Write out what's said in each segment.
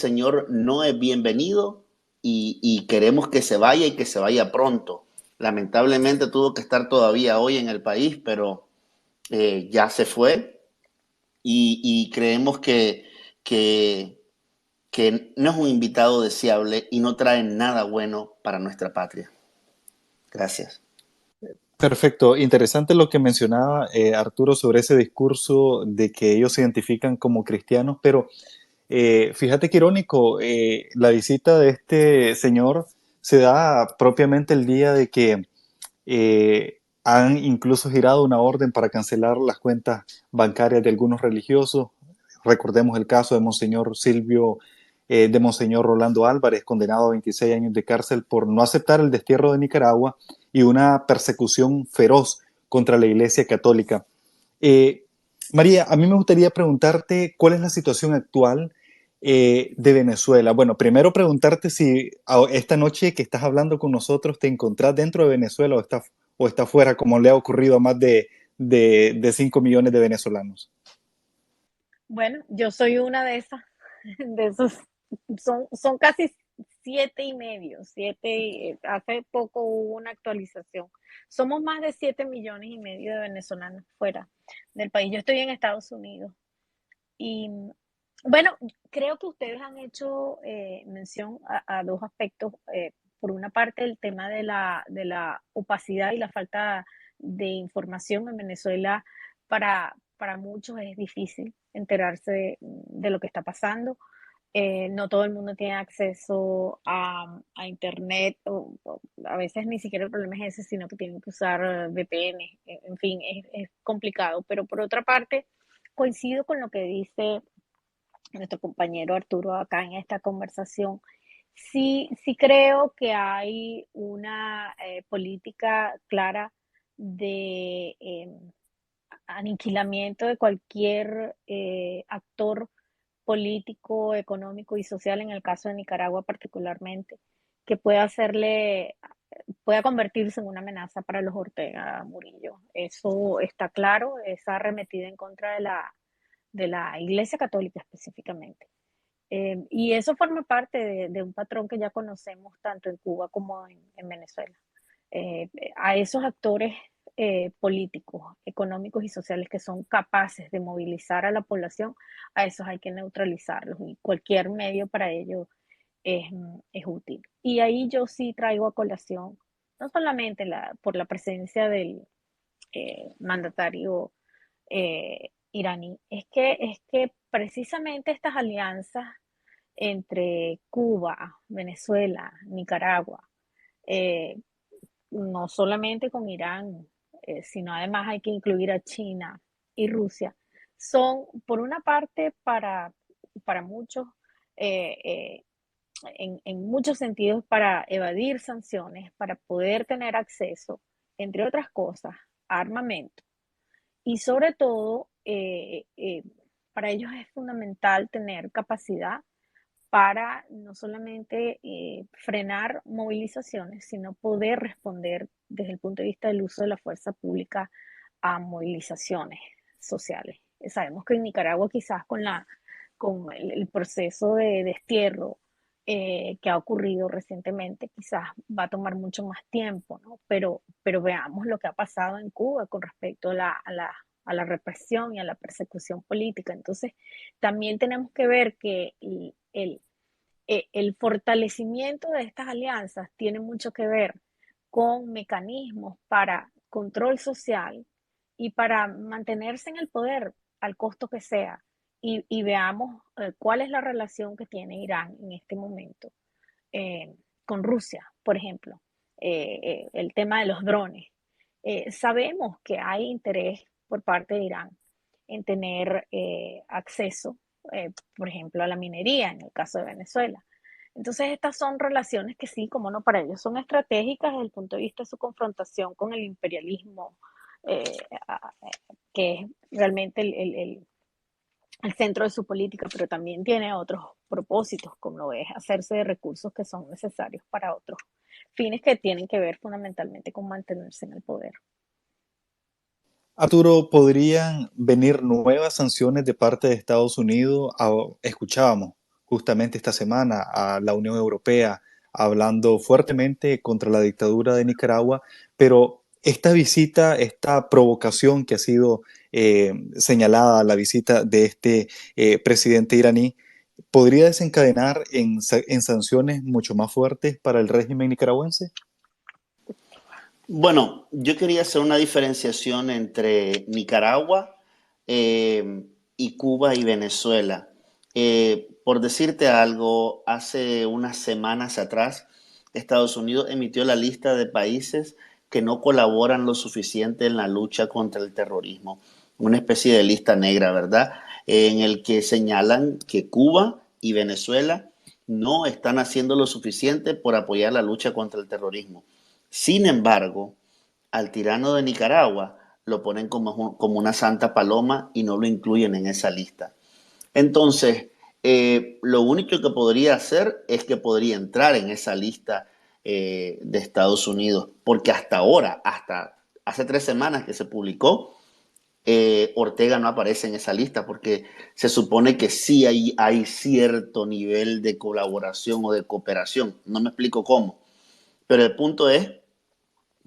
señor no es bienvenido y queremos que se vaya y que se vaya pronto. Lamentablemente tuvo que estar todavía hoy en el país, pero ya se fue y creemos que, que no es un invitado deseable y no trae nada bueno para nuestra patria. Gracias. Perfecto, interesante lo que mencionaba Arturo sobre ese discurso de que ellos se identifican como cristianos, pero fíjate que irónico, la visita de este señor se da propiamente el día de que han incluso girado una orden para cancelar las cuentas bancarias de algunos religiosos. Recordemos el caso de Monseñor Silvio, de Monseñor Rolando Álvarez, condenado a 26 años de cárcel por no aceptar el destierro de Nicaragua y una persecución feroz contra la Iglesia Católica. Eh, María, a mí me gustaría preguntarte cuál es la situación actual de Venezuela. Bueno, primero preguntarte si esta noche que estás hablando con nosotros te encontrás dentro de Venezuela o está fuera, como le ha ocurrido a más de 5 millones de venezolanos. Bueno, yo soy una de esas, de esos, son casi 7,5, hace poco hubo una actualización. Somos más de 7,5 millones de venezolanos fuera del país. Yo estoy en Estados Unidos y bueno, creo que ustedes han hecho mención a dos aspectos. Por una parte, el tema de la opacidad y la falta de información en Venezuela para muchos es difícil enterarse de lo que está pasando. No todo el mundo tiene acceso a internet, o a veces ni siquiera el problema es ese, sino que tienen que usar VPN. En fin, es complicado. Pero por otra parte, coincido con lo que dice nuestro compañero Arturo acá en esta conversación. Sí creo que hay una política clara de aniquilamiento de cualquier actor político, económico y social, en el caso de Nicaragua particularmente, que pueda convertirse en una amenaza para los Ortega Murillo. Eso está claro, es arremetida en contra de la Iglesia Católica específicamente. Y eso forma parte de un patrón que ya conocemos tanto en Cuba como en Venezuela. A esos actores políticos, económicos y sociales que son capaces de movilizar a la población, a esos hay que neutralizarlos y cualquier medio para ello es útil. Y ahí yo sí traigo a colación, no solamente por la presencia del mandatario iraní, es que precisamente estas alianzas entre Cuba, Venezuela, Nicaragua, eh, no solamente con Irán, sino además hay que incluir a China y Rusia, son por una parte para muchos, eh, eh, en muchos sentidos, para evadir sanciones, para poder tener acceso, entre otras cosas, a armamento. Y sobre todo, para ellos es fundamental tener capacidad para no solamente frenar movilizaciones, sino poder responder desde el punto de vista del uso de la fuerza pública a movilizaciones sociales. Sabemos que en Nicaragua quizás con el proceso de destierro que ha ocurrido recientemente, quizás va a tomar mucho más tiempo, ¿no? Pero veamos lo que ha pasado en Cuba con respecto a la represión y a la persecución política. Entonces, también tenemos que ver que el fortalecimiento de estas alianzas tiene mucho que ver con mecanismos para control social y para mantenerse en el poder al costo que sea. Y veamos cuál es la relación que tiene Irán en este momento con Rusia, por ejemplo, el tema de los drones. Sabemos que hay interés por parte de Irán en tener acceso, por ejemplo, a la minería, en el caso de Venezuela. Entonces, estas son relaciones que sí, como no, para ellos son estratégicas desde el punto de vista de su confrontación con el imperialismo, eh, que es realmente el centro de su política, pero también tiene otros propósitos, como lo es hacerse de recursos que son necesarios para otros fines que tienen que ver fundamentalmente con mantenerse en el poder. Arturo, ¿podrían venir nuevas sanciones de parte de Estados Unidos? Escuchábamos justamente esta semana a la Unión Europea, hablando fuertemente contra la dictadura de Nicaragua, pero esta visita, esta provocación que ha sido señalada, la visita de este presidente iraní, podría desencadenar en sanciones mucho más fuertes para el régimen nicaragüense. Bueno, yo quería hacer una diferenciación entre Nicaragua y Cuba y Venezuela. Por decirte algo, hace unas semanas atrás, Estados Unidos emitió la lista de países que no colaboran lo suficiente en la lucha contra el terrorismo. Una especie de lista negra, ¿verdad? En el que señalan que Cuba y Venezuela no están haciendo lo suficiente por apoyar la lucha contra el terrorismo. Sin embargo, al tirano de Nicaragua lo ponen como una santa paloma y no lo incluyen en esa lista. Entonces, lo único que podría hacer es que podría entrar en esa lista de Estados Unidos, porque hasta ahora, hasta hace 3 semanas que se publicó, Ortega no aparece en esa lista, porque se supone que sí hay cierto nivel de colaboración o de cooperación. No me explico cómo, pero el punto es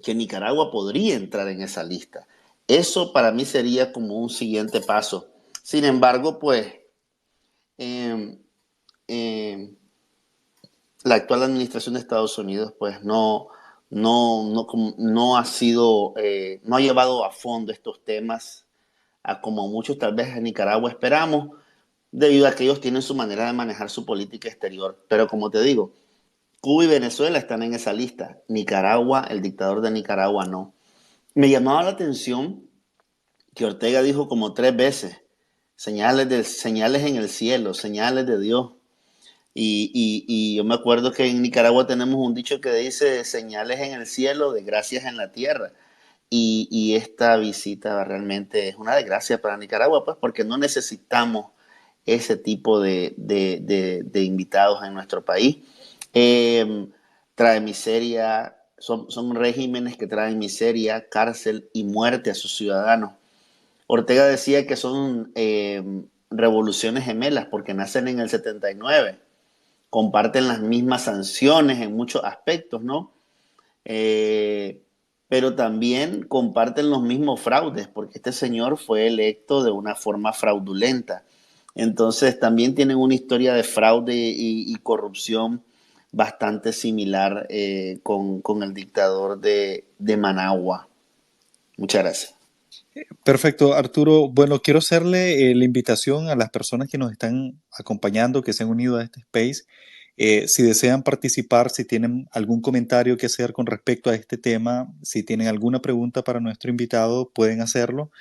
que Nicaragua podría entrar en esa lista. Eso para mí sería como un siguiente paso. Sin embargo, pues eh, eh, la actual administración de Estados Unidos pues no ha sido, no ha llevado a fondo estos temas a como muchos tal vez en Nicaragua esperamos, debido a que ellos tienen su manera de manejar su política exterior. Pero como te digo, Cuba y Venezuela están en esa lista. Nicaragua, el dictador de Nicaragua no. Me llamaba la atención que Ortega dijo como 3 veces, señales en el cielo, señales de Dios. Y yo me acuerdo que en Nicaragua tenemos un dicho que dice señales en el cielo, desgracias en la tierra. Y esta visita realmente es una desgracia para Nicaragua, pues porque no necesitamos ese tipo de invitados en nuestro país. Eh, Trae miseria, son regímenes que traen miseria, cárcel y muerte a sus ciudadanos. Ortega decía que son revoluciones gemelas porque nacen en el 79, comparten las mismas sanciones en muchos aspectos, ¿no? Eh, pero también comparten los mismos fraudes, porque este señor fue electo de una forma fraudulenta. Entonces también tienen una historia de fraude y corrupción bastante similar con el dictador de Managua. Muchas gracias. Perfecto, Arturo. Bueno, quiero hacerle la invitación a las personas que nos están acompañando, que se han unido a este space. Si desean participar, si tienen algún comentario que hacer con respecto a este tema, si tienen alguna pregunta para nuestro invitado, pueden hacerlo.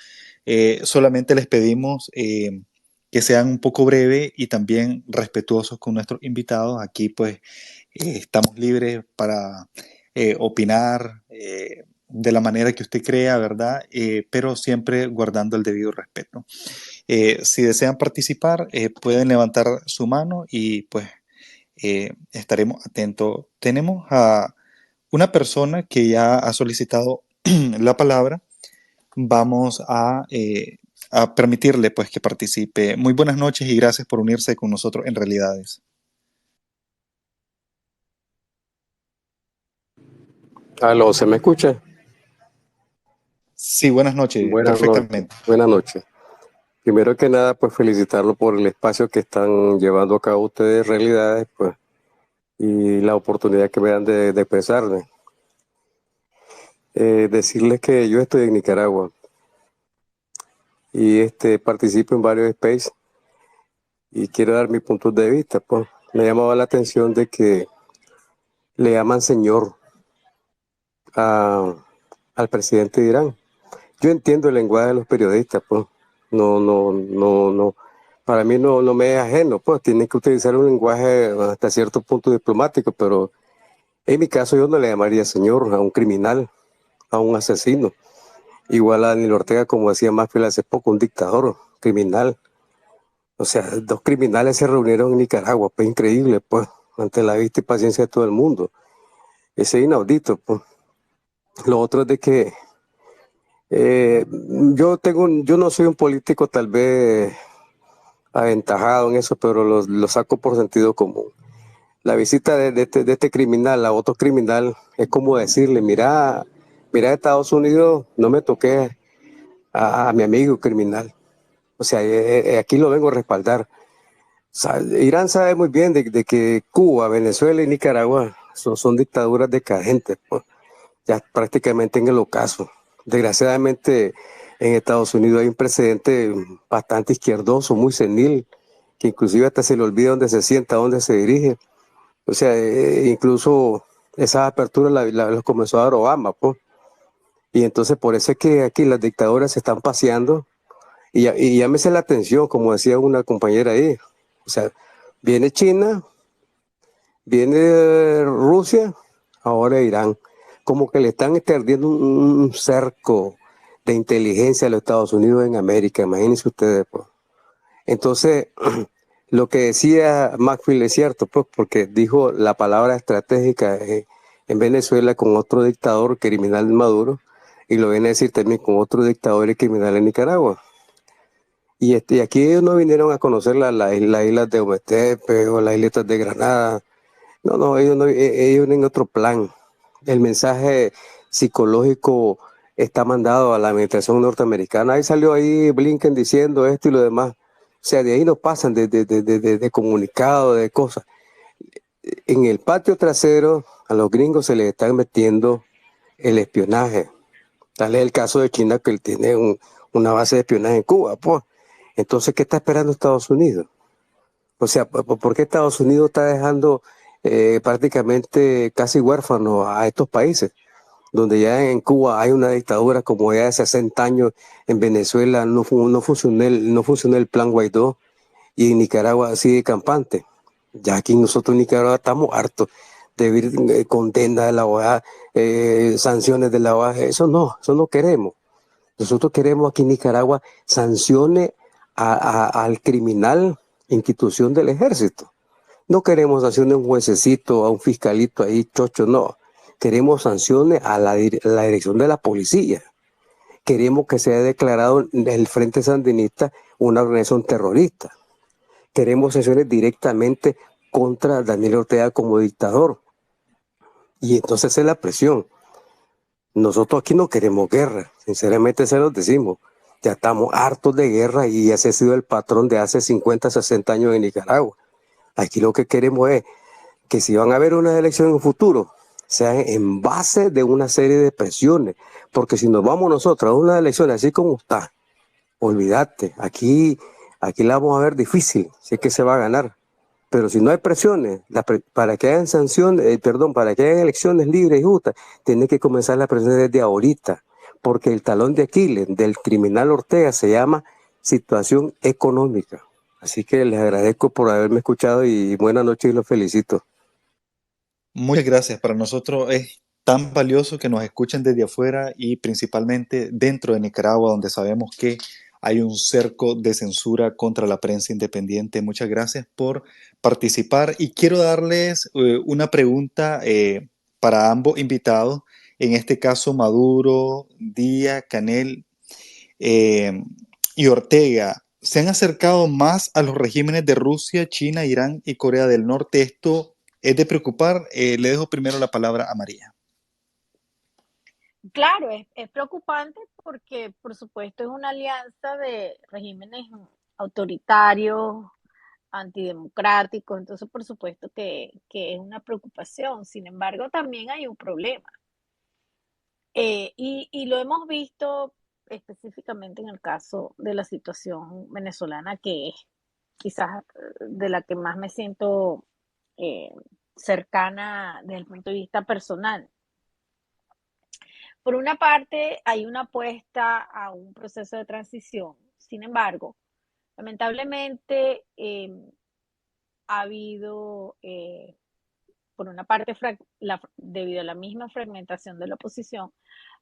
Solamente les pedimos que sean un poco breves y también respetuosos con nuestros invitados. Aquí pues estamos libres para opinar de la manera que usted crea, ¿verdad? Pero siempre guardando el debido respeto. Si desean participar, pueden levantar su mano y pues estaremos atentos. Tenemos a una persona que ya ha solicitado la palabra. Vamos a permitirle pues que participe. Muy buenas noches y gracias por unirse con nosotros en Realidades. Aló, ¿se me escucha? Sí, buenas noches, Buenas noches, perfectamente. buenas noches. Primero que nada, pues felicitarlo por el espacio que están llevando a cabo ustedes, Realidades, pues, y la oportunidad que me dan de expresarme. Decirles que yo estoy en Nicaragua y participo en varios spaces y quiero dar mi punto de vista. Pues me llamaba la atención de que le llaman señor a- al presidente de Irán. Yo entiendo el lenguaje de los periodistas, pues. No. Para mí no me es ajeno, pues. Tienen que utilizar un lenguaje hasta cierto punto diplomático, pero en mi caso yo no le llamaría señor a un criminal, a un asesino. Igual a Daniel Ortega, como decía Maxfield hace poco, un dictador, criminal. O sea, dos criminales se reunieron en Nicaragua, pues increíble, pues, ante la vista y paciencia de todo el mundo. Ese es inaudito, pues. Lo otro es de que yo no soy un político tal vez aventajado en eso, pero lo saco por sentido común. La visita de este criminal a otro criminal es como decirle, mira, Estados Unidos, no me toqué a mi amigo criminal. O sea, aquí lo vengo a respaldar. Irán sabe muy bien de que Cuba, Venezuela y Nicaragua son dictaduras decadentes, pues, ya prácticamente en el ocaso. Desgraciadamente, en Estados Unidos hay un precedente bastante izquierdoso, muy senil, que inclusive hasta se le olvida dónde se sienta, dónde se dirige. O sea, incluso esa apertura la comenzó a dar Obama, pues. Y entonces por eso es que aquí las dictaduras se están paseando y llámese la atención, como decía una compañera ahí. O sea, viene China, viene Rusia, ahora Irán. Como que le están extendiendo un cerco de inteligencia a los Estados Unidos en América, imagínense ustedes, pues. Entonces, lo que decía Maxfield es cierto, pues, porque dijo la palabra estratégica en Venezuela con otro dictador criminal Maduro, y lo viene a decir también con otro dictador y criminal en Nicaragua. Y aquí ellos no vinieron a conocer las islas de Ometepe o las isletas de Granada. No, no, ellos en otro plan. El mensaje psicológico está mandado a la administración norteamericana. Ahí salió ahí Blinken diciendo esto y lo demás. O sea, de ahí no pasan de comunicado, de cosas. En el patio trasero a los gringos se les está metiendo el espionaje. Tal es el caso de China, que él tiene una base de espionaje en Cuba, pues. Entonces, ¿qué está esperando Estados Unidos? O sea, ¿por qué Estados Unidos está dejando prácticamente casi huérfano a estos países? Donde ya en Cuba hay una dictadura como ya de 60 años, en Venezuela no funcionó el plan Guaidó, y en Nicaragua sigue campante. Ya aquí nosotros en Nicaragua estamos hartos de vivir condenas de la OEA, sanciones de la OEA. Eso no queremos. Nosotros queremos aquí en Nicaragua sanciones al criminal, institución del ejército. No queremos sanciones a un juececito, a un fiscalito ahí, chocho, no. Queremos sanciones a la dirección de la policía. Queremos que sea declarado el Frente Sandinista una organización terrorista. Queremos sanciones directamente contra Daniel Ortega como dictador. Y entonces es la presión. Nosotros aquí no queremos guerra, sinceramente se los decimos. Ya estamos hartos de guerra y ese ha sido el patrón de hace 50, 60 años en Nicaragua. Aquí lo que queremos es que si van a haber unas elecciones en el futuro, sean en base de una serie de presiones. Porque si nos vamos nosotros a unas elecciones así como está, olvídate, aquí la vamos a ver difícil, si es que se va a ganar. Pero si no hay presiones, para que hayan sanciones, para que hayan elecciones libres y justas, tiene que comenzar la presión desde ahorita, porque el talón de Aquiles del criminal Ortega se llama situación económica. Así que les agradezco por haberme escuchado y buenas noches y los felicito. Muchas gracias. Para nosotros es tan valioso que nos escuchen desde afuera y principalmente dentro de Nicaragua, donde sabemos que hay un cerco de censura contra la prensa independiente. Muchas gracias por participar y quiero darles una pregunta para ambos invitados, en este caso Maduro, Díaz, Canel y Ortega. ¿Se han acercado más a los regímenes de Rusia, China, Irán y Corea del Norte? Esto es de preocupar. Le dejo primero la palabra a María. Claro, es preocupante porque, por supuesto, es una alianza de regímenes autoritarios, antidemocráticos, entonces, por supuesto que es una preocupación. Sin embargo, también hay un problema. Y lo hemos visto específicamente en el caso de la situación venezolana, que es quizás de la que más me siento eh, cercana desde el punto de vista personal. Por una parte, hay una apuesta a un proceso de transición. Sin embargo, lamentablemente ha habido, por una parte, debido a la misma fragmentación de la oposición,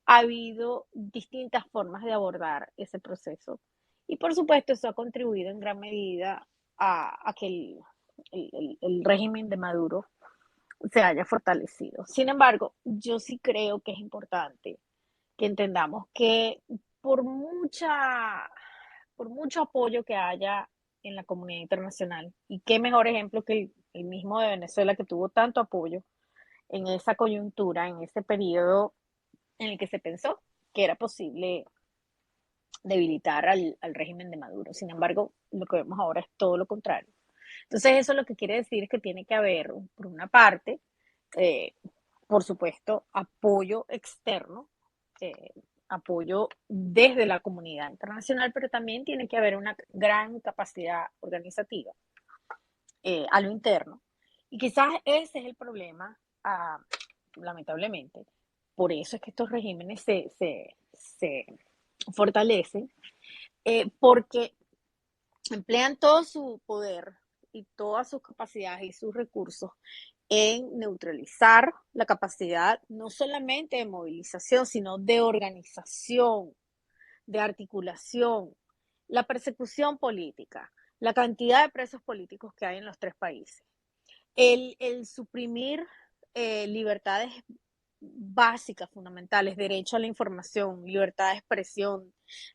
ha habido distintas formas de abordar ese proceso. Y por supuesto, eso ha contribuido en gran medida a que el régimen de Maduro se haya fortalecido. Sin embargo, yo sí creo que es importante que entendamos que por, mucha, por mucho apoyo que haya en la comunidad internacional. Y qué mejor ejemplo que el mismo de Venezuela, que tuvo tanto apoyo en esa coyuntura, en ese periodo en el que se pensó que era posible debilitar al régimen de Maduro. Sin embargo, lo que vemos ahora es todo lo contrario. Entonces, eso lo que quiere decir es que tiene que haber, por una parte, eh, por supuesto, apoyo externo, eh, apoyo desde la comunidad internacional, pero también tiene que haber una gran capacidad organizativa a lo interno. Y quizás ese es el problema, lamentablemente. Por eso es que estos regímenes se fortalecen, porque emplean todo su poder y todas sus capacidades y sus recursos en neutralizar la capacidad no solamente de movilización, sino de organización, de articulación, la persecución política, la cantidad de presos políticos que hay en los tres países, el suprimir libertades básicas, fundamentales, derecho a la información, libertad de expresión,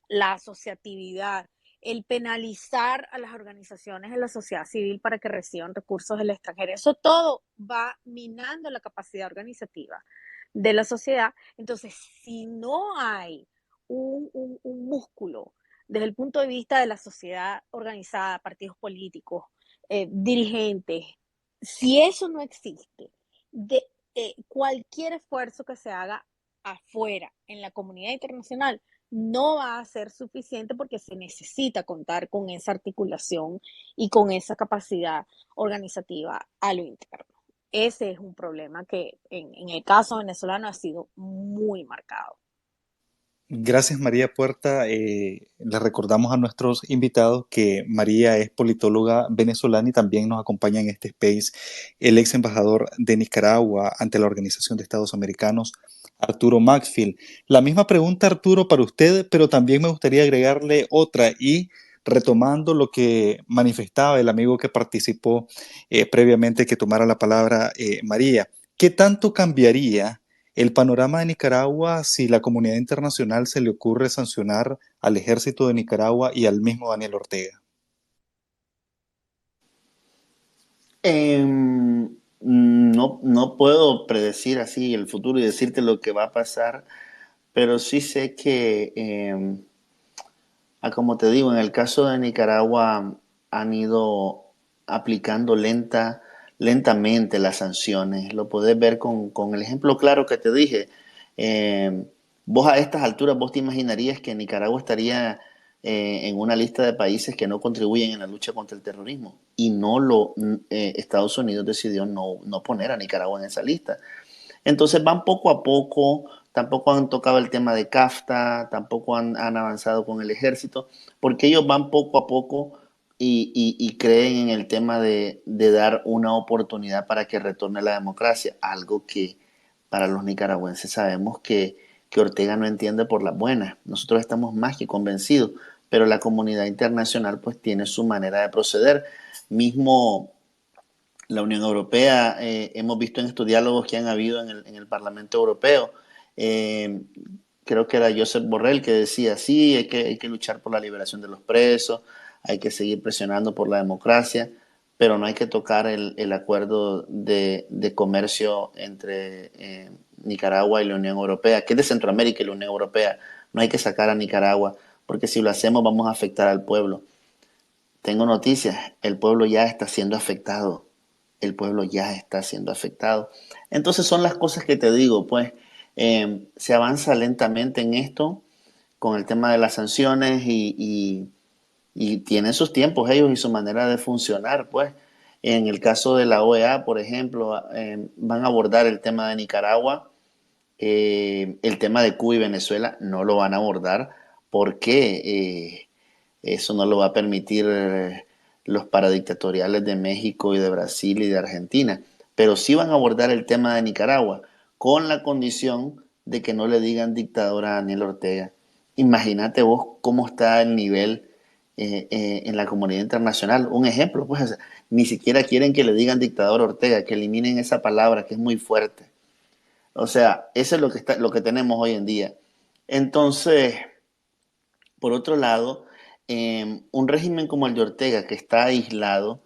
la asociatividad, el penalizar a las organizaciones de la sociedad civil para que reciban recursos del extranjero. Eso todo va minando la capacidad organizativa de la sociedad. Entonces, si no hay un músculo desde el punto de vista de la sociedad organizada, partidos políticos, dirigentes, si eso no existe, de, cualquier esfuerzo que se haga afuera, en la comunidad internacional, no va a ser suficiente porque se necesita contar con esa articulación y con esa capacidad organizativa a lo interno. Ese es un problema que en el caso venezolano ha sido muy marcado. Gracias, María Puerta. Les recordamos a nuestros invitados que María es politóloga venezolana y también nos acompaña en este space el ex embajador de Nicaragua ante la Organización de Estados Americanos, Arturo Maxfield. La misma pregunta, Arturo, para usted, pero también me gustaría agregarle otra y retomando lo que manifestaba el amigo que participó previamente que tomara la palabra, María. ¿Qué tanto cambiaría el panorama de Nicaragua si la comunidad internacional se le ocurre sancionar al ejército de Nicaragua y al mismo Daniel Ortega? No puedo predecir así el futuro y decirte lo que va a pasar, pero sí sé que, como te digo, en el caso de Nicaragua han ido aplicando lentamente las sanciones. Lo podés ver con el ejemplo claro que te dije. Eh, Vos a estas alturas, vos te imaginarías que Nicaragua estaría en una lista de países que no contribuyen en la lucha contra el terrorismo. Y Estados Unidos decidió no poner a Nicaragua en esa lista. Entonces van poco a poco, tampoco han tocado el tema de CAFTA, tampoco han avanzado con el ejército, porque ellos van poco a poco y creen en el tema de dar una oportunidad para que retorne la democracia, algo que para los nicaragüenses sabemos que Ortega no entiende por las buenas. Nosotros estamos más que convencidos, pero la comunidad internacional pues tiene su manera de proceder. Mismo la Unión Europea, hemos visto en estos diálogos que han habido en el Parlamento Europeo, eh, creo que era Josep Borrell que decía, sí, hay que luchar por la liberación de los presos, hay que seguir presionando por la democracia, pero no hay que tocar el acuerdo de comercio entre Nicaragua y la Unión Europea, que es de Centroamérica y la Unión Europea. No hay que sacar a Nicaragua, porque si lo hacemos vamos a afectar al pueblo. Tengo noticias, el pueblo ya está siendo afectado. El pueblo ya está siendo afectado. Entonces son las cosas que te digo, pues se avanza lentamente en esto con el tema de las sanciones y tienen sus tiempos ellos y su manera de funcionar, pues. En el caso de la OEA, por ejemplo, van a abordar el tema de Nicaragua, el tema de Cuba y Venezuela no lo van a abordar porque eso no lo va a permitir los paradictatoriales de México y de Brasil y de Argentina. Pero sí van a abordar el tema de Nicaragua con la condición de que no le digan dictador a Daniel Ortega. Imagínate vos cómo está el nivel en la comunidad internacional. Un ejemplo, pues ni siquiera quieren que le digan dictador a Ortega, que eliminen esa palabra que es muy fuerte. O sea, eso es lo que tenemos hoy en día. Entonces, por otro lado, un régimen como el de Ortega, que está aislado,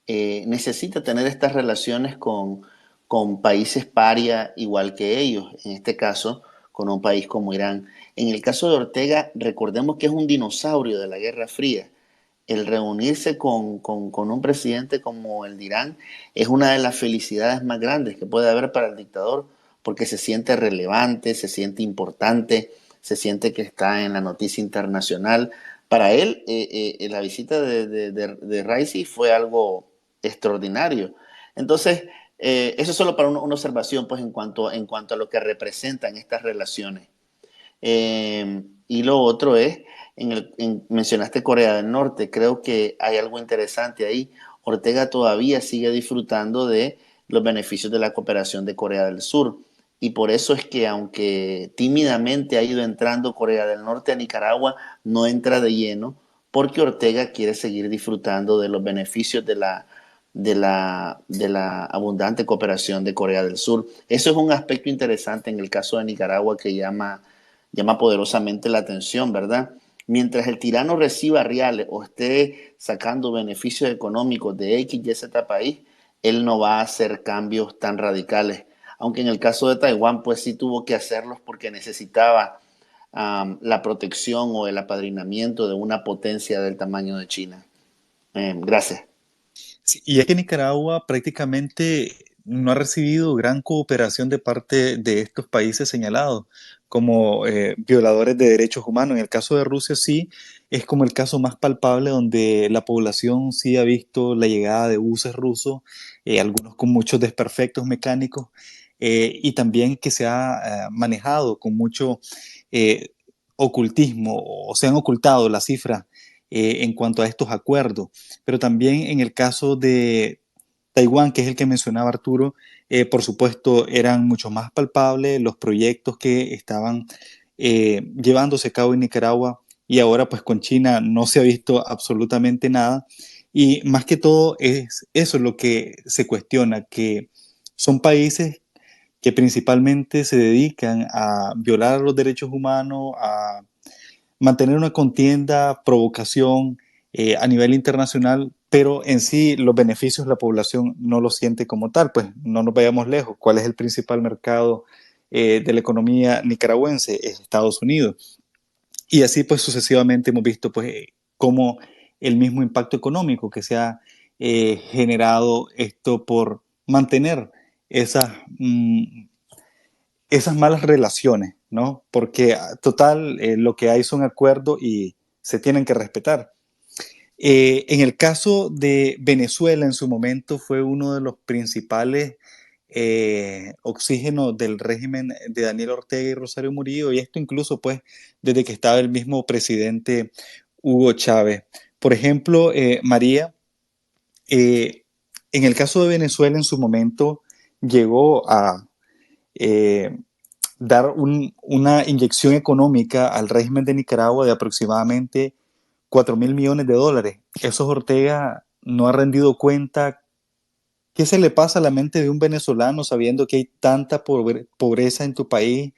necesita tener estas relaciones con países paria igual que ellos, en este caso con un país como Irán. En el caso de Ortega, recordemos que es un dinosaurio de la Guerra Fría. El reunirse con un presidente como el de Irán es una de las felicidades más grandes que puede haber para el dictador, porque se siente relevante, se siente importante, se siente que está en la noticia internacional. Para él, la visita de Raisi fue algo extraordinario. Entonces, eso es solo para una observación, pues, en cuanto a lo que representan estas relaciones. Y lo otro es, mencionaste Corea del Norte, creo que hay algo interesante ahí. Ortega todavía sigue disfrutando de los beneficios de la cooperación de Corea del Sur. Y por eso es que aunque tímidamente ha ido entrando Corea del Norte a Nicaragua, no entra de lleno porque Ortega quiere seguir disfrutando de los beneficios de la abundante cooperación de Corea del Sur. Eso es un aspecto interesante en el caso de Nicaragua que llama poderosamente la atención, ¿verdad? Mientras el tirano reciba reales o esté sacando beneficios económicos de X, Y, Z país, él no va a hacer cambios tan radicales. Aunque en el caso de Taiwán, pues sí tuvo que hacerlos porque necesitaba la protección o el apadrinamiento de una potencia del tamaño de China. Gracias. Sí, y es que Nicaragua prácticamente no ha recibido gran cooperación de parte de estos países señalados como violadores de derechos humanos. En el caso de Rusia sí, es como el caso más palpable donde la población sí ha visto la llegada de buses rusos, algunos con muchos desperfectos mecánicos, y también que se ha manejado con mucho eh, ocultismo, o se han ocultado las cifras en cuanto a estos acuerdos. Pero también en el caso de Taiwán, que es el que mencionaba Arturo, por supuesto eran mucho más palpables los proyectos que estaban llevándose a cabo en Nicaragua, y ahora pues con China no se ha visto absolutamente nada. Y más que todo es eso lo que se cuestiona, que son países que principalmente se dedican a violar los derechos humanos, a mantener una contienda, provocación a nivel internacional, pero en sí los beneficios la población no los siente como tal. Pues no nos vayamos lejos. ¿Cuál es el principal mercado de la economía nicaragüense? Es Estados Unidos. Y así pues sucesivamente hemos visto pues cómo el mismo impacto económico que se ha generado esto por mantener esas esas malas relaciones, ¿no? Porque total, lo que hay son acuerdos y se tienen que respetar. En el caso de Venezuela, en su momento fue uno de los principales oxígenos del régimen de Daniel Ortega y Rosario Murillo, y esto incluso pues desde que estaba el mismo presidente Hugo Chávez. Por ejemplo, María, eh, en el caso de Venezuela en su momento llegó a eh, dar una inyección económica al régimen de Nicaragua de aproximadamente 4.000 millones de dólares. Esos Ortega no ha rendido cuenta. ¿Qué se le pasa a la mente de un venezolano sabiendo que hay tanta pobreza en tu país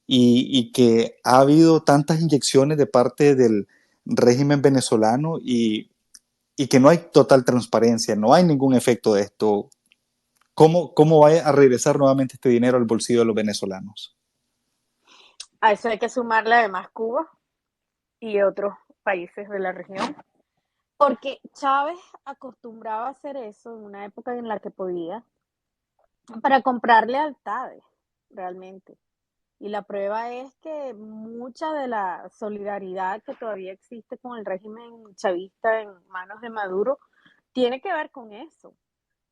y que ha habido tantas inyecciones de parte del régimen venezolano y que no hay total transparencia, no hay ningún efecto de esto? ¿Cómo va a regresar nuevamente este dinero al bolsillo de los venezolanos? A eso hay que sumarle además Cuba y otros países de la región, porque Chávez acostumbraba a hacer eso en una época en la que podía, para comprar lealtades, realmente. Y la prueba es que mucha de la solidaridad que todavía existe con el régimen chavista en manos de Maduro tiene que ver con eso.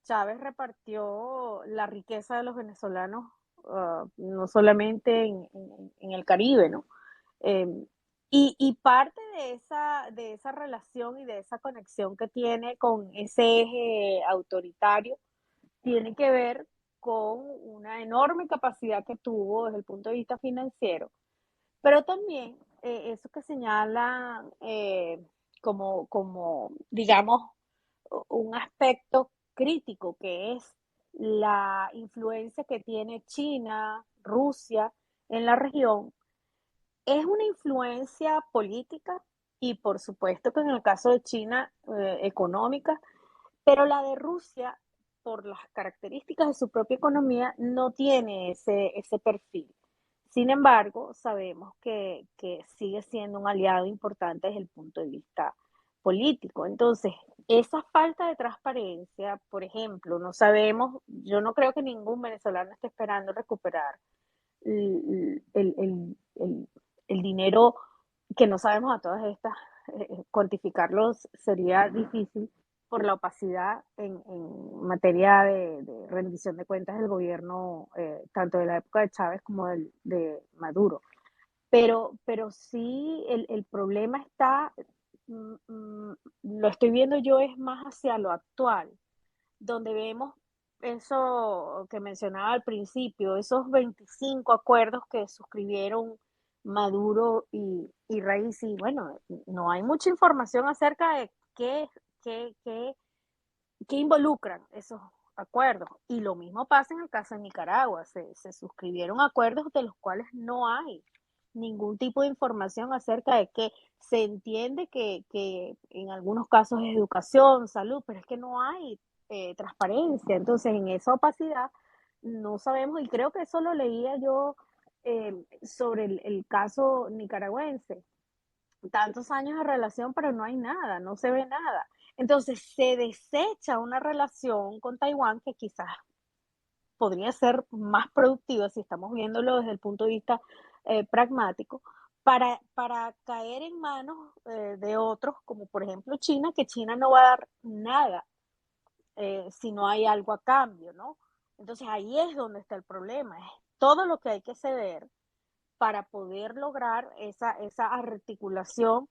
Chávez repartió la riqueza de los venezolanos, no solamente en el Caribe, ¿no? Eh, y parte de esa relación y de esa conexión que tiene con ese eje autoritario tiene que ver con una enorme capacidad que tuvo desde el punto de vista financiero, pero también eso que señala como, digamos, un aspecto crítico que es la influencia que tiene China, Rusia en la región, es una influencia política, y por supuesto que en el caso de China, económica, pero la de Rusia, por las características de su propia economía, no tiene ese perfil. Sin embargo, sabemos que sigue siendo un aliado importante desde el punto de vista político. Entonces, esa falta de transparencia, por ejemplo, no sabemos, yo no creo que ningún venezolano esté esperando recuperar el, el- el- el- el dinero que no sabemos a todas estas, cuantificarlos sería difícil por la opacidad en materia de rendición de cuentas del gobierno, tanto de la época de Chávez como de Maduro. Pero sí el problema está, lo estoy viendo yo, es más hacia lo actual, donde vemos eso que mencionaba al principio, esos 25 acuerdos que suscribieron Maduro y Raisi. Bueno, no hay mucha información acerca de qué, qué, qué involucran esos acuerdos. Y lo mismo pasa en el caso de Nicaragua. Se suscribieron acuerdos de los cuales no hay ningún tipo de información acerca de que se entiende que en algunos casos es educación, salud, pero es que no hay transparencia. Entonces, en esa opacidad no sabemos, y creo que eso lo leía yo sobre el caso nicaragüense. Tantos años de relación, pero no hay nada, no se ve nada. Entonces se desecha una relación con Taiwán que quizás podría ser más productiva si estamos viéndolo desde el punto de vista pragmático, para caer en manos de otros, como por ejemplo China, que China no va a dar nada si no hay algo a cambio, ¿no? Entonces ahí es donde está el problema, es todo lo que hay que ceder para poder lograr esa articulación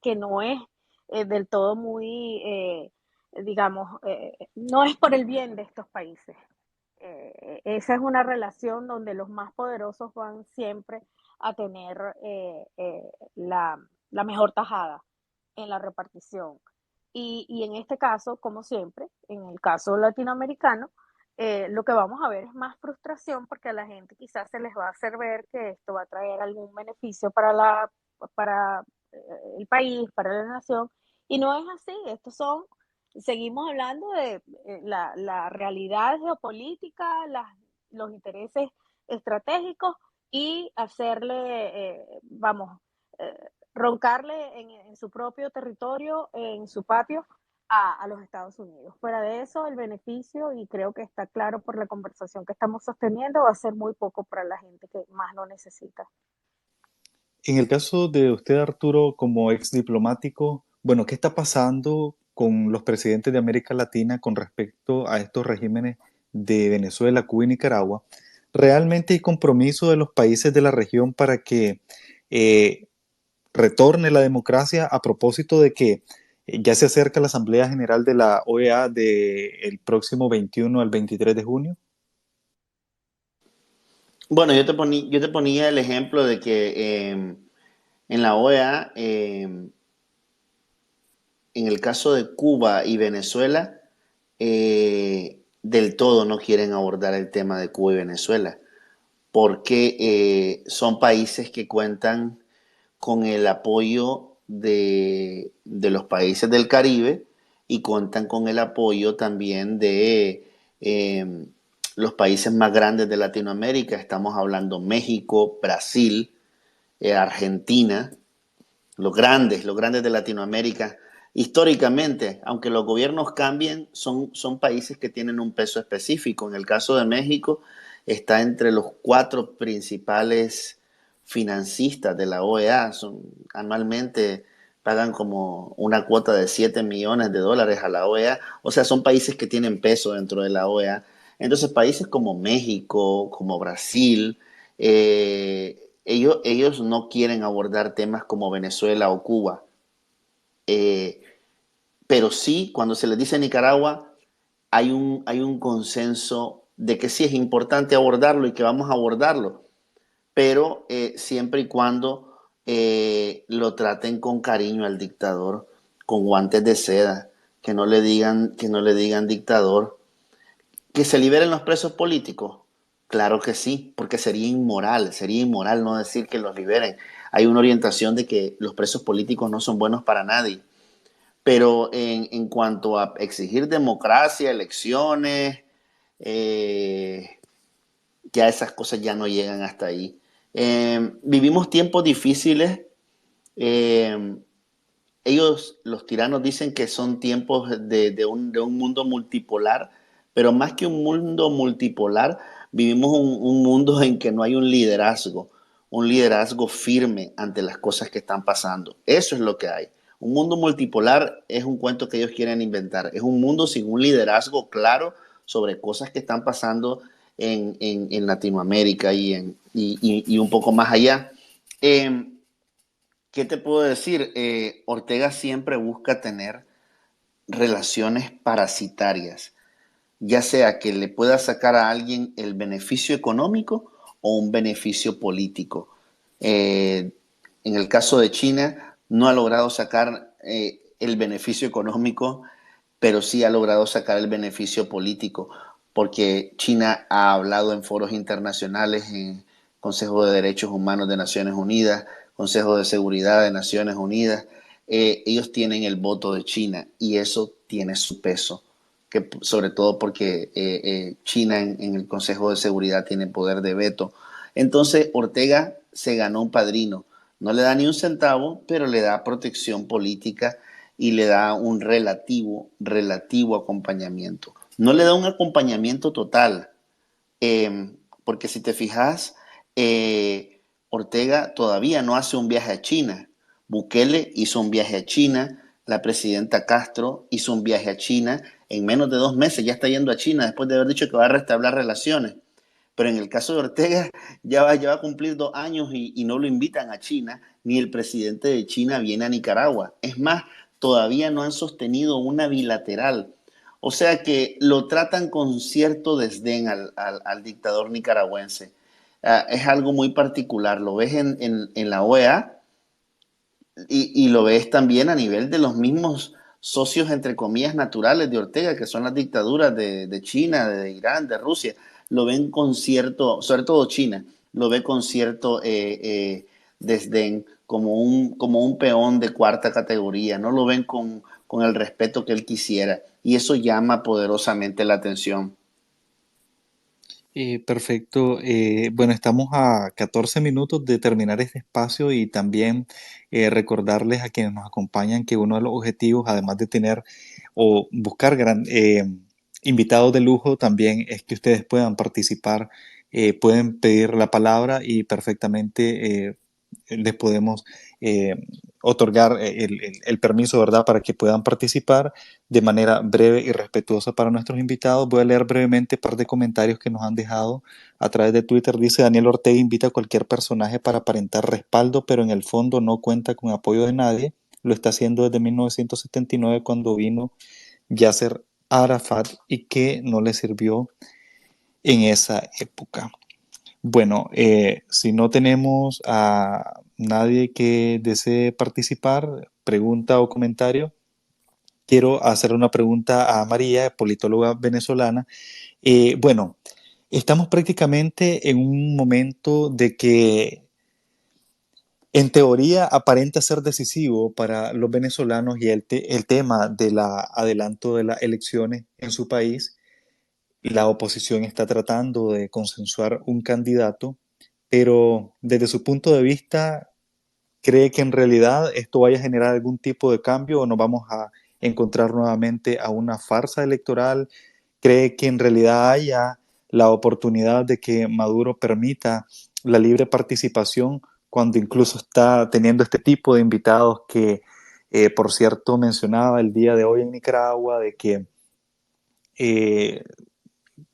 que no es del todo muy, digamos, no es por el bien de estos países. Esa es una relación donde los más poderosos van siempre a tener la mejor tajada en la repartición. Y en este caso, como siempre, en el caso latinoamericano, lo que vamos a ver es más frustración porque a la gente quizás se les va a hacer ver que esto va a traer algún beneficio para el país, para la nación, y no es así. Seguimos hablando de la realidad geopolítica, los intereses estratégicos y hacerle, vamos, roncarle en su propio territorio, en su patio, a los Estados Unidos. Fuera de eso, el beneficio, y creo que está claro por la conversación que estamos sosteniendo, va a ser muy poco para la gente que más lo necesita. En el caso de usted, Arturo, como ex diplomático, bueno, ¿qué está pasando con los presidentes de América Latina con respecto a estos regímenes de Venezuela, Cuba y Nicaragua? ¿Realmente hay compromiso de los países de la región para que eh, retorne la democracia a propósito de que ya se acerca la Asamblea General de la OEA del próximo 21 al 23 de junio? Bueno, yo te ponía el ejemplo de que en la OEA, en el caso de Cuba y Venezuela, del todo no quieren abordar el tema de Cuba y Venezuela, porque son países que cuentan con el apoyo de los países del Caribe y cuentan con el apoyo también de los países más grandes de Latinoamérica. Estamos hablando México, Brasil, Argentina, los grandes de Latinoamérica. Históricamente, aunque los gobiernos cambien, son países que tienen un peso específico. En el caso de México, está entre los 4 principales financistas de la OEA. Anualmente pagan como una cuota de 7 millones de dólares a la OEA. O sea, son países que tienen peso dentro de la OEA. Entonces, países como México, como Brasil, ellos no quieren abordar temas como Venezuela o Cuba, eh, pero sí, cuando se les dice Nicaragua, hay un consenso de que sí es importante abordarlo y que vamos a abordarlo, pero siempre y cuando lo traten con cariño al dictador, con guantes de seda, que no le digan dictador. ¿Que se liberen los presos políticos? Claro que sí, porque sería inmoral no decir que los liberen. hay una orientación de que los presos políticos no son buenos para nadie. Pero en cuanto a exigir democracia, elecciones, eh, ya esas cosas ya no llegan hasta ahí. Vivimos tiempos difíciles. eh, Ellos, los tiranos, dicen que son tiempos de un mundo multipolar, pero más que un mundo multipolar, vivimos un mundo en que no hay un liderazgo firme ante las cosas que están pasando. Eso es lo que hay. Un mundo multipolar es un cuento que ellos quieren inventar. Es un mundo sin un liderazgo claro sobre cosas que están pasando en Latinoamérica y un poco más allá. Eh, ¿Qué te puedo decir? Ortega siempre busca tener relaciones parasitarias, ya sea que le pueda sacar a alguien el beneficio económico o un beneficio político. Eh, en el caso de China, no ha logrado sacar el beneficio económico, pero sí ha logrado sacar el beneficio político, porque China ha hablado en foros internacionales, en Consejo de Derechos Humanos de Naciones Unidas, Consejo de Seguridad de Naciones Unidas. Ellos tienen el voto de China y eso tiene su peso, que, sobre todo porque China en el Consejo de Seguridad tiene poder de veto. Entonces Ortega se ganó un padrino, no le da ni un centavo, pero le da protección política y le da un relativo acompañamiento. No le da un acompañamiento total, eh, porque si te fijas, Ortega todavía no hace un viaje a China. Bukele hizo un viaje a China, la presidenta Castro hizo un viaje a China, en menos de 2 meses ya está yendo a China después de haber dicho que va a restablecer relaciones. Pero en el caso de Ortega ya va a cumplir 2 años y no lo invitan a China, ni el presidente de China viene a Nicaragua. Es más, todavía no han sostenido una bilateral. O sea que lo tratan con cierto desdén al dictador nicaragüense. Es algo muy particular. Lo ves en la OEA y lo ves también a nivel de los mismos socios, entre comillas, naturales de Ortega, que son las dictaduras de China, de Irán, de Rusia. Lo ven con cierto, sobre todo China, lo ve con cierto desdén, como un peón de cuarta categoría. No lo ven con el respeto que él quisiera. Y eso llama poderosamente la atención. Perfecto. Bueno, estamos a 14 minutos de terminar este espacio y también recordarles a quienes nos acompañan que uno de los objetivos, además de tener o buscar invitados de lujo, también es que ustedes puedan participar, pueden pedir la palabra y perfectamente les podemos eh, otorgar el permiso, ¿verdad?, para que puedan participar de manera breve y respetuosa para nuestros invitados. Voy a leer brevemente un par de comentarios que nos han dejado a través de Twitter. Dice: Daniel Ortega invita a cualquier personaje para aparentar respaldo, pero en el fondo no cuenta con apoyo de nadie. Lo está haciendo desde 1979 cuando vino Yasser Arafat y que no le sirvió en esa época. Bueno, si no tenemos a nadie que desee participar, pregunta o comentario, quiero hacer una pregunta a María, politóloga venezolana. Bueno, estamos prácticamente en un momento de que en teoría aparenta ser decisivo para los venezolanos y el tema del adelanto de las elecciones en su país. La oposición está tratando de consensuar un candidato, pero desde su punto de vista, ¿cree que en realidad esto vaya a generar algún tipo de cambio o nos vamos a encontrar nuevamente a una farsa electoral? ¿Cree que en realidad haya la oportunidad de que Maduro permita la libre participación cuando incluso está teniendo este tipo de invitados que, por cierto, mencionaba el día de hoy en Nicaragua, de eh,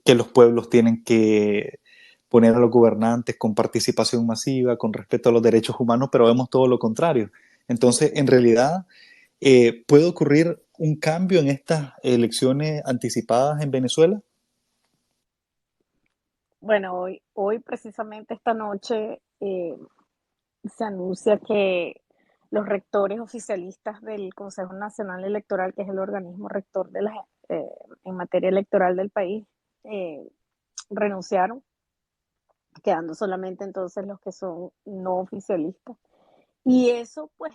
que los pueblos tienen que poner a los gobernantes con participación masiva, con respeto a los derechos humanos, pero vemos todo lo contrario? Entonces, en realidad, ¿puede ocurrir un cambio en estas elecciones anticipadas en Venezuela? Bueno, hoy precisamente esta noche se anuncia que los rectores oficialistas del Consejo Nacional Electoral, que es el organismo rector eh, en materia electoral del país, eh, renunciaron, quedando solamente entonces los que son no oficialistas. Y eso pues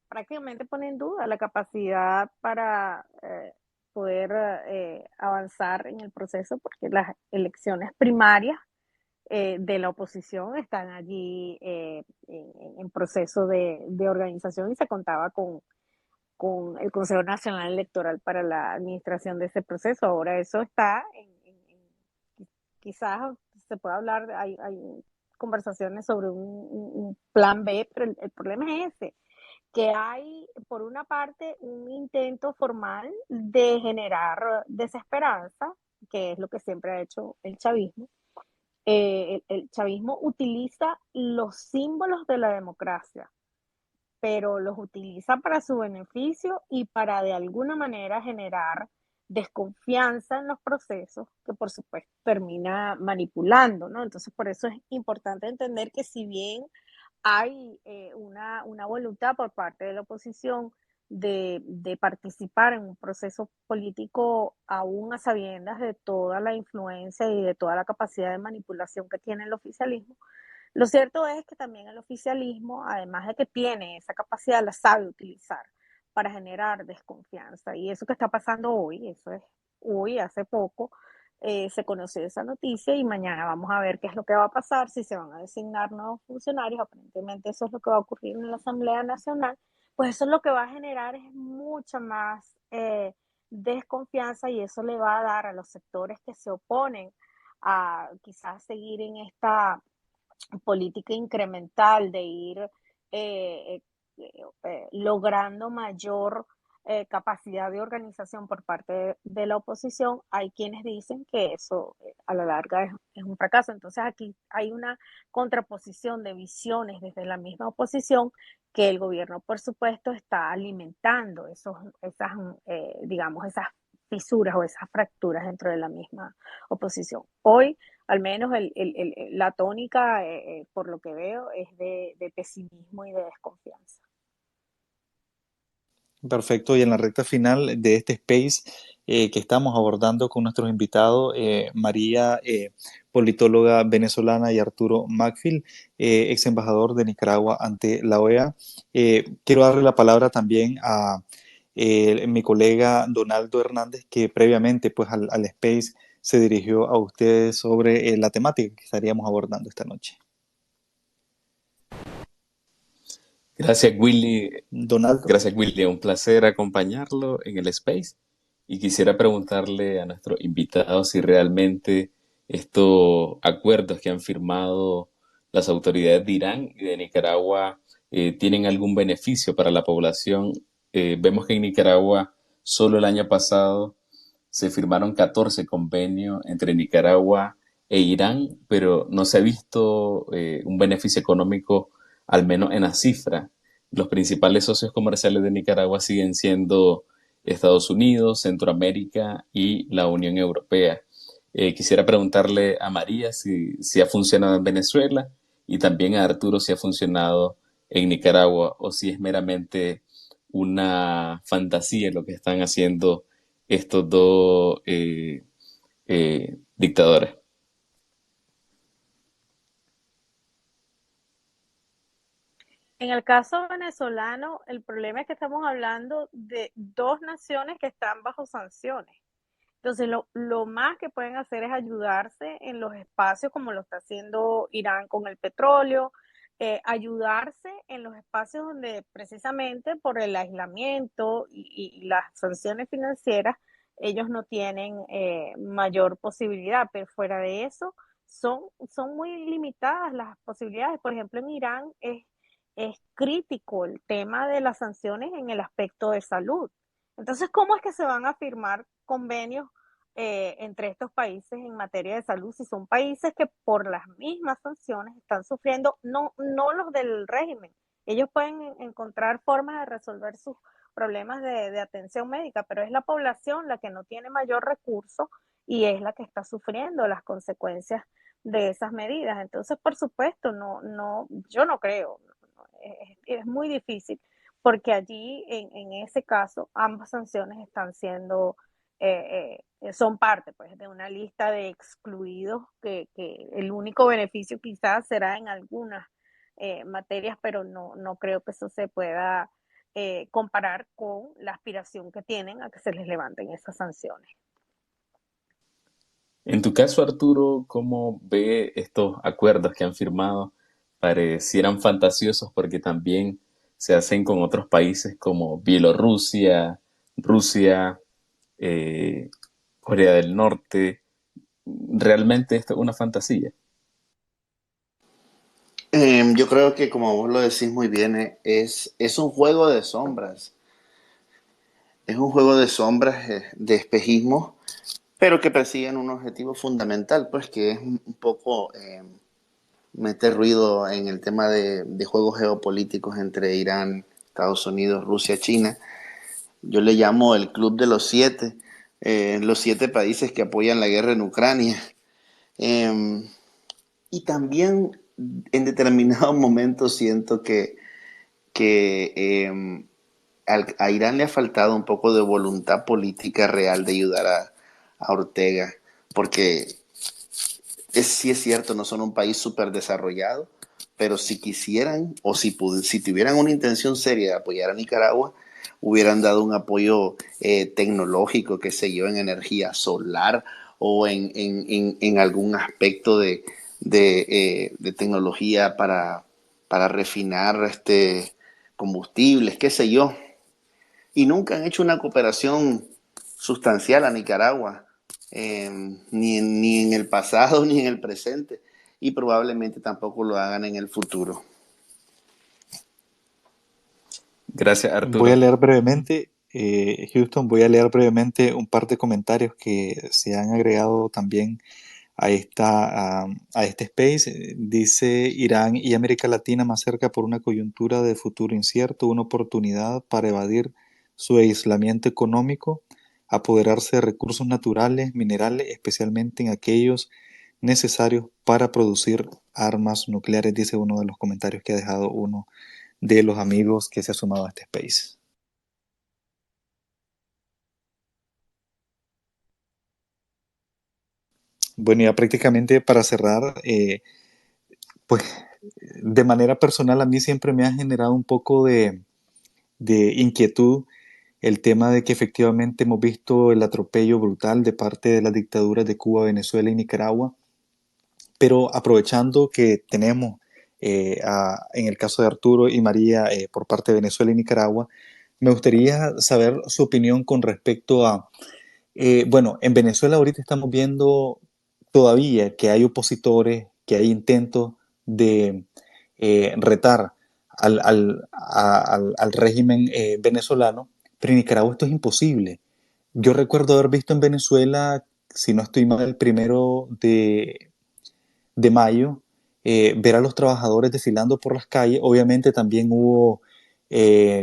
prácticamente pone en duda la capacidad para poder avanzar en el proceso, porque las elecciones primarias de la oposición están allí en proceso de organización y se contaba con el Consejo Nacional Electoral para la administración de ese proceso. Ahora eso está quizás se puede hablar, hay conversaciones sobre un plan B, pero el problema es ese, que hay, por una parte, un intento formal de generar desesperanza, que es lo que siempre ha hecho el chavismo. El chavismo utiliza los símbolos de la democracia, pero los utiliza para su beneficio y para de alguna manera generar desconfianza en los procesos que por supuesto termina manipulando, ¿no? Entonces por eso es importante entender que si bien hay una voluntad por parte de la oposición de participar en un proceso político aún a sabiendas de toda la influencia y de toda la capacidad de manipulación que tiene el oficialismo. Lo cierto es que también el oficialismo, además de que tiene esa capacidad, la sabe utilizar para generar desconfianza. Y eso que está pasando hoy, eso es hoy, hace poco, se conoció esa noticia y mañana vamos a ver qué es lo que va a pasar, si se van a designar nuevos funcionarios, aparentemente eso es lo que va a ocurrir en la Asamblea Nacional, pues eso es lo que va a generar es mucha más desconfianza y eso le va a dar a los sectores que se oponen a quizás seguir en esta política incremental de ir logrando mayor capacidad de organización por parte de la oposición, hay quienes dicen que eso a la larga es un fracaso. Entonces aquí hay una contraposición de visiones desde la misma oposición que el gobierno, por supuesto, está alimentando esas, digamos, esas fisuras o esas fracturas dentro de la misma oposición. Hoy al menos la tónica, por lo que veo, es de pesimismo y de desconfianza. Perfecto, y en la recta final de este space que estamos abordando con nuestros invitados, María, politóloga venezolana, y Arturo Macfield, ex embajador de Nicaragua ante la OEA. Quiero darle la palabra también a mi colega Donaldo Hernández, que previamente pues, al space se dirigió a ustedes sobre la temática que estaríamos abordando esta noche. Gracias, Willy. Donaldo. Gracias, Willy. Un placer acompañarlo en el Space. Y quisiera preguntarle a nuestro invitado si realmente estos acuerdos que han firmado las autoridades de Irán y de Nicaragua tienen algún beneficio para la población. Vemos que en Nicaragua solo el año pasado se firmaron 14 convenios entre Nicaragua e Irán, pero no se ha visto un beneficio económico, al menos en la cifra. Los principales socios comerciales de Nicaragua siguen siendo Estados Unidos, Centroamérica y la Unión Europea. Quisiera preguntarle a María si ha funcionado en Venezuela y también a Arturo si ha funcionado en Nicaragua o si es meramente una fantasía lo que están haciendo estos dos dictadores. En el caso venezolano, el problema es que estamos hablando de dos naciones que están bajo sanciones. Entonces, lo más que pueden hacer es ayudarse en los espacios como lo está haciendo Irán con el petróleo, ayudarse en los espacios donde precisamente por el aislamiento y las sanciones financieras, ellos no tienen mayor posibilidad, pero fuera de eso, son muy limitadas las posibilidades. Por ejemplo, en Irán es crítico el tema de las sanciones en el aspecto de salud. Entonces, ¿cómo es que se van a firmar convenios entre estos países en materia de salud si son países que por las mismas sanciones están sufriendo, no los del régimen? Ellos pueden encontrar formas de resolver sus problemas de atención médica, pero es la población la que no tiene mayor recurso y es la que está sufriendo las consecuencias de esas medidas. Entonces, por supuesto, yo no creo, es muy difícil, porque allí, en ese caso, ambas sanciones están siendo, son parte pues, de una lista de excluidos que el único beneficio quizás será en algunas materias, pero no creo que eso se pueda comparar con la aspiración que tienen a que se les levanten esas sanciones. En tu caso, Arturo, ¿cómo ve estos acuerdos que han firmado? Parecieran fantasiosos porque también se hacen con otros países como Bielorrusia, Rusia, eh, Corea del Norte. ¿Realmente esto es una fantasía? Yo creo que como vos lo decís muy bien, es un juego de sombras. Es un juego de sombras, de espejismo, pero que persiguen un objetivo fundamental, pues que es un poco meter ruido en el tema de juegos geopolíticos entre Irán, Estados Unidos, Rusia, China. Yo le llamo el Club de los 7 países que apoyan la guerra en Ucrania. Eh, y también en determinados momentos siento que a Irán le ha faltado un poco de voluntad política real de ayudar a Ortega, porque sí es cierto, no son un país súper desarrollado, pero si quisieran o si tuvieran una intención seria de apoyar a Nicaragua, hubieran dado un apoyo tecnológico, qué sé yo, en energía solar o en algún aspecto de tecnología para refinar combustibles, qué sé yo. Y nunca han hecho una cooperación sustancial a Nicaragua, ni en el pasado ni en el presente, y probablemente tampoco lo hagan en el futuro. Gracias, Voy a Arturo. leer brevemente, Houston, voy a leer brevemente un par de comentarios que se han agregado también a este space. Dice Irán y América Latina más cerca por una coyuntura de futuro incierto, una oportunidad para evadir su aislamiento económico, apoderarse de recursos naturales, minerales, especialmente en aquellos necesarios para producir armas nucleares, dice uno de los comentarios que ha dejado uno de los amigos que se ha sumado a este space. Bueno, ya prácticamente para cerrar, pues de manera personal a mí siempre me ha generado un poco de inquietud el tema de que efectivamente hemos visto el atropello brutal de parte de las dictaduras de Cuba, Venezuela y Nicaragua, pero aprovechando que tenemos en el caso de Arturo y María por parte de Venezuela y Nicaragua, me gustaría saber su opinión con respecto a, bueno, en Venezuela ahorita estamos viendo todavía que hay opositores, que hay intentos de retar al régimen venezolano, pero en Nicaragua esto es imposible. Yo recuerdo haber visto en Venezuela, si no estoy mal, el 1 de mayo, ver a los trabajadores desfilando por las calles. Obviamente también hubo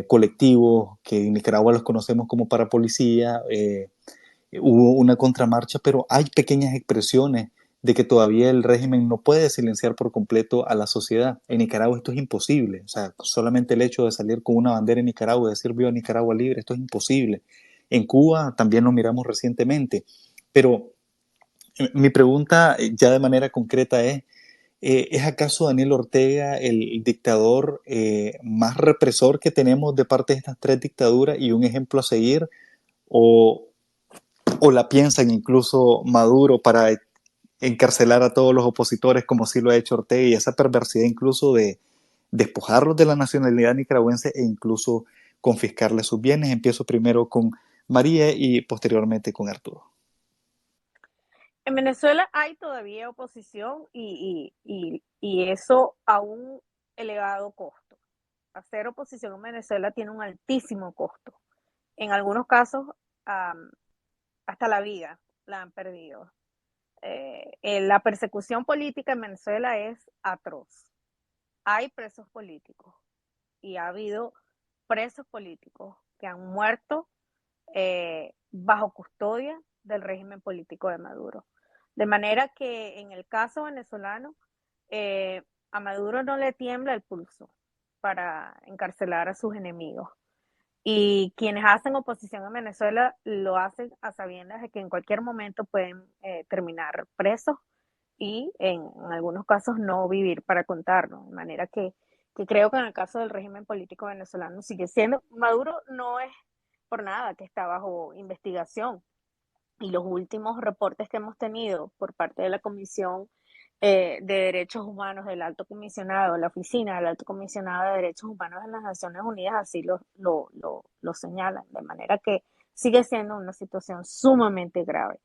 colectivos que en Nicaragua los conocemos como parapolicía, hubo una contramarcha, pero hay pequeñas expresiones de que todavía el régimen no puede silenciar por completo a la sociedad. En Nicaragua esto es imposible. O sea, solamente el hecho de salir con una bandera en Nicaragua y decir viva Nicaragua libre, esto es imposible. En Cuba también lo miramos recientemente. Pero mi pregunta ya de manera concreta ¿es acaso Daniel Ortega el dictador más represor que tenemos de parte de estas 3 dictaduras y un ejemplo a seguir? ¿O, o la piensan incluso Maduro para encarcelar a todos los opositores como sí lo ha hecho Ortega y esa perversidad incluso de despojarlos de la nacionalidad nicaragüense e incluso confiscarles sus bienes? Empiezo primero con María y posteriormente con Arturo. En Venezuela hay todavía oposición y eso a un elevado costo. Hacer oposición en Venezuela tiene un altísimo costo. En algunos casos, hasta la vida la han perdido. La persecución política en Venezuela es atroz. Hay presos políticos y ha habido presos políticos que han muerto bajo custodia del régimen político de Maduro. De manera que en el caso venezolano, a Maduro no le tiembla el pulso para encarcelar a sus enemigos. Y quienes hacen oposición en Venezuela lo hacen a sabiendas de que en cualquier momento pueden terminar presos y en algunos casos no vivir para contarlo. De manera que que creo que en el caso del régimen político venezolano sigue siendo. Maduro no es por nada que está bajo investigación, y los últimos reportes que hemos tenido por parte de la Comisión de Derechos Humanos del Alto Comisionado, la Oficina del Alto Comisionado de Derechos Humanos de las Naciones Unidas, así lo señalan, de manera que sigue siendo una situación sumamente grave.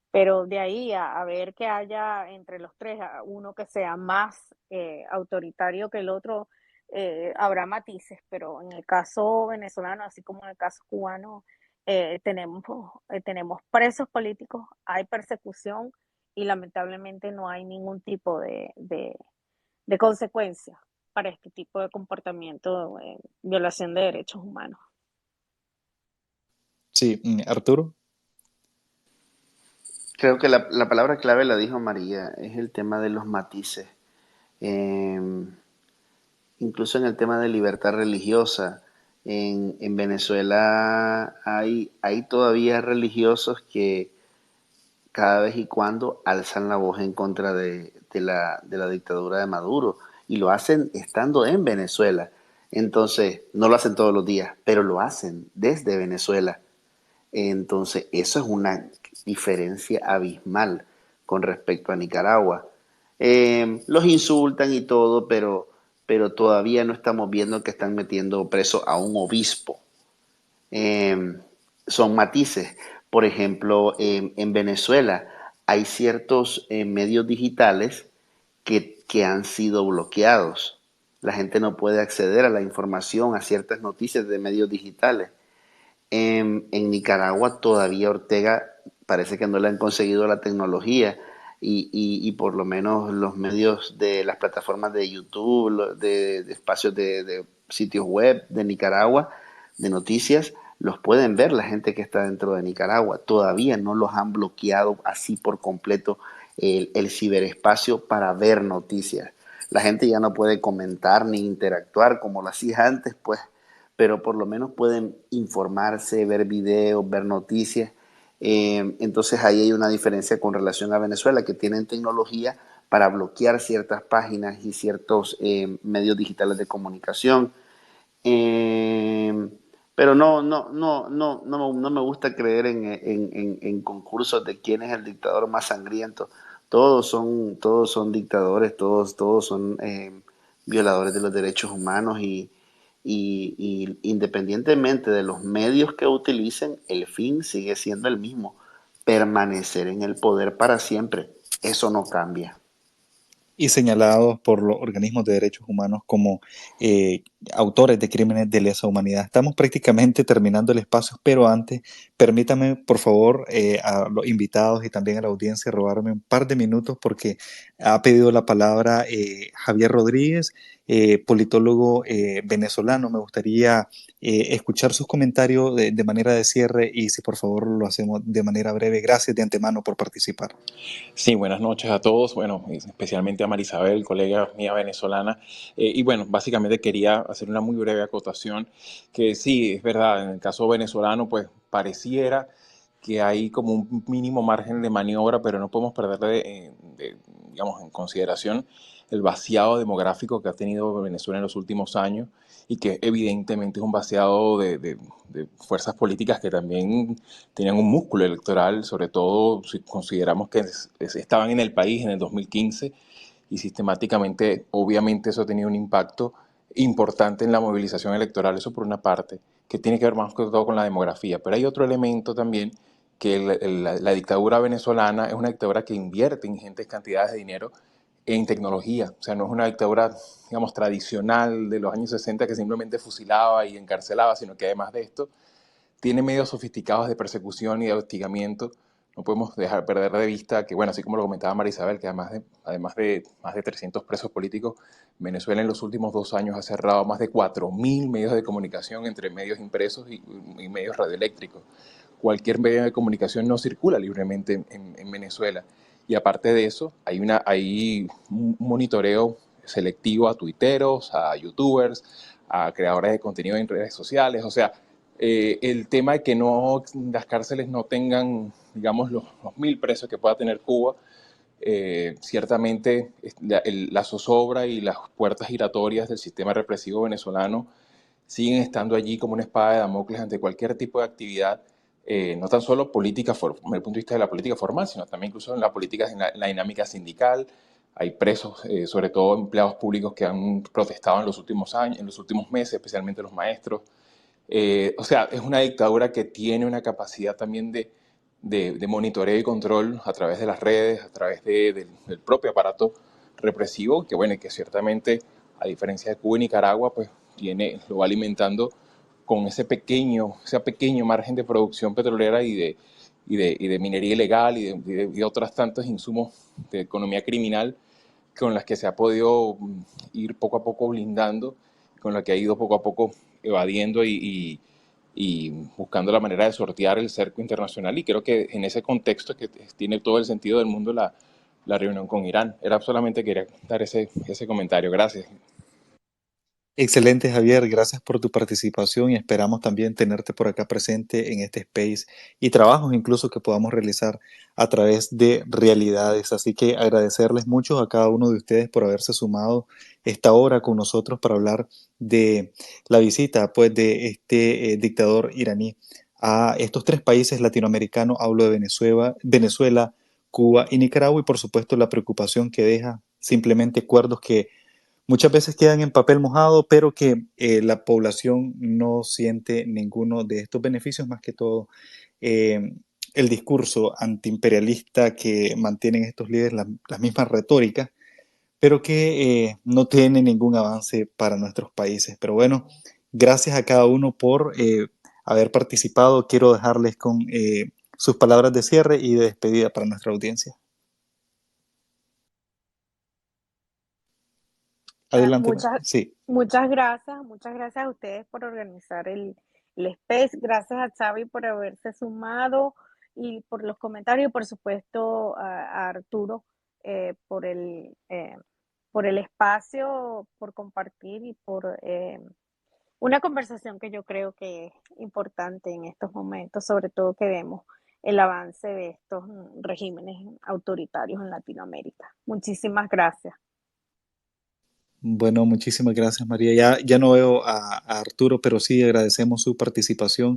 Pero de ahí a ver que haya entre los tres uno que sea más autoritario que el otro, habrá matices, pero en el caso venezolano, así como en el caso cubano, tenemos presos políticos, hay persecución y lamentablemente no hay ningún tipo de consecuencia para este tipo de comportamiento, violación de derechos humanos. Sí, Arturo. Creo que la palabra clave la dijo María, es el tema de los matices. Eh, Incluso en el tema de libertad religiosa, en Venezuela hay todavía religiosos que cada vez y cuando alzan la voz en contra de la dictadura de Maduro, y lo hacen estando en Venezuela. Entonces, no lo hacen todos los días, pero lo hacen desde Venezuela. Entonces, eso es una diferencia abismal con respecto a Nicaragua. Los insultan y todo, pero todavía no estamos viendo que están metiendo preso a un obispo. Eh, Son matices. Por ejemplo, en Venezuela hay ciertos medios digitales que han sido bloqueados. La gente no puede acceder a la información, a ciertas noticias de medios digitales. En Nicaragua todavía Ortega parece que no le han conseguido la tecnología, y por lo menos los medios de las plataformas de YouTube, de espacios de sitios web de Nicaragua, de noticias, los pueden ver la gente que está dentro de Nicaragua. Todavía no los han bloqueado así por completo el ciberespacio para ver noticias. La gente ya no puede comentar ni interactuar como lo hacía antes, pues, pero por lo menos pueden informarse, ver videos, ver noticias. Entonces ahí hay una diferencia con relación a Venezuela, que tienen tecnología para bloquear ciertas páginas y ciertos medios digitales de comunicación. Eh, pero no me gusta creer en concursos de quién es el dictador más sangriento. Todos son dictadores, todos son violadores de los derechos humanos, y independientemente de los medios que utilicen, el fin sigue siendo el mismo: permanecer en el poder para siempre. Eso no cambia. Y señalados por los organismos de derechos humanos como autores de crímenes de lesa humanidad. Estamos prácticamente terminando el espacio, pero antes, permítame, por favor, a los invitados y también a la audiencia, robarme un par de minutos porque ha pedido la palabra Javier Rodríguez, politólogo venezolano. Me gustaría escuchar sus comentarios de manera de cierre, y si por favor lo hacemos de manera breve. Gracias de antemano por participar. Sí, buenas noches a todos, bueno, especialmente a Marisabel, colega mía venezolana. Y bueno, básicamente quería hacer una muy breve acotación, que sí, es verdad, en el caso venezolano, pues pareciera que hay como un mínimo margen de maniobra, pero no podemos perder digamos, en consideración el vaciado demográfico que ha tenido Venezuela en los últimos años, y que evidentemente es un vaciado de fuerzas políticas que también tenían un músculo electoral, sobre todo si consideramos que estaban en el país en el 2015, y sistemáticamente, obviamente, eso ha tenido un impacto importante en la movilización electoral. Eso por una parte, que tiene que ver más que todo con la demografía. Pero hay otro elemento también, que la dictadura venezolana es una dictadura que invierte ingentes cantidades de dinero en tecnología. O sea, no es una dictadura, digamos, tradicional de los años 60 que simplemente fusilaba y encarcelaba, sino que además de esto tiene medios sofisticados de persecución y de hostigamiento. No podemos dejar perder de vista que, bueno, así como lo comentaba María Isabel, que además de más de 300 presos políticos, Venezuela en los últimos 2 años ha cerrado más de 4.000 medios de comunicación, entre medios impresos y medios radioeléctricos. Cualquier medio de comunicación no circula libremente en Venezuela. Y aparte de eso, hay un monitoreo selectivo a tuiteros, a youtubers, a creadores de contenido en redes sociales. O sea, el tema de que las cárceles no tengan, digamos, los 1.000 presos que pueda tener Cuba, Ciertamente la zozobra y las puertas giratorias del sistema represivo venezolano siguen estando allí como una espada de Damocles ante cualquier tipo de actividad, no tan solo política, desde el punto de vista de la política formal, sino también incluso en la política, en la dinámica sindical. Hay presos, sobre todo empleados públicos que han protestado en los últimos años, en los últimos meses, especialmente los maestros. O sea, es una dictadura que tiene una capacidad también de monitoreo y control a través de las redes, a través del propio aparato represivo, que bueno, que ciertamente, a diferencia de Cuba y Nicaragua, pues lo va alimentando con ese pequeño margen de producción petrolera y de minería ilegal y de otros tantos insumos de economía criminal con las que se ha podido ir poco a poco blindando, con la que ha ido poco a poco evadiendo y buscando la manera de sortear el cerco internacional. Y creo que en ese contexto es que tiene todo el sentido del mundo la reunión con Irán. Era solamente quería dar ese comentario. Gracias. Excelente, Javier. Gracias por tu participación y esperamos también tenerte por acá presente en este space y trabajos incluso que podamos realizar a través de realidades. Así que agradecerles mucho a cada uno de ustedes por haberse sumado esta hora con nosotros para hablar de la visita pues de este dictador iraní a estos tres países latinoamericanos. Hablo de Venezuela, Cuba y Nicaragua, y por supuesto la preocupación que deja simplemente acuerdos que muchas veces quedan en papel mojado, pero que la población no siente ninguno de estos beneficios, más que todo eh, el discurso antiimperialista que mantienen estos líderes, las mismas retóricas, pero que no tiene ningún avance para nuestros países. Pero bueno, gracias a cada uno por haber participado. Quiero dejarles con sus palabras de cierre y de despedida para nuestra audiencia. Adelante, Muchas, sí. muchas gracias a ustedes por organizar el space, gracias a Xavi por haberse sumado y por los comentarios, y por supuesto a Arturo por el espacio, por compartir y por una conversación que yo creo que es importante en estos momentos, sobre todo que vemos el avance de estos regímenes autoritarios en Latinoamérica. Muchísimas gracias. Bueno, muchísimas gracias, María. Ya no veo a Arturo, pero sí agradecemos su participación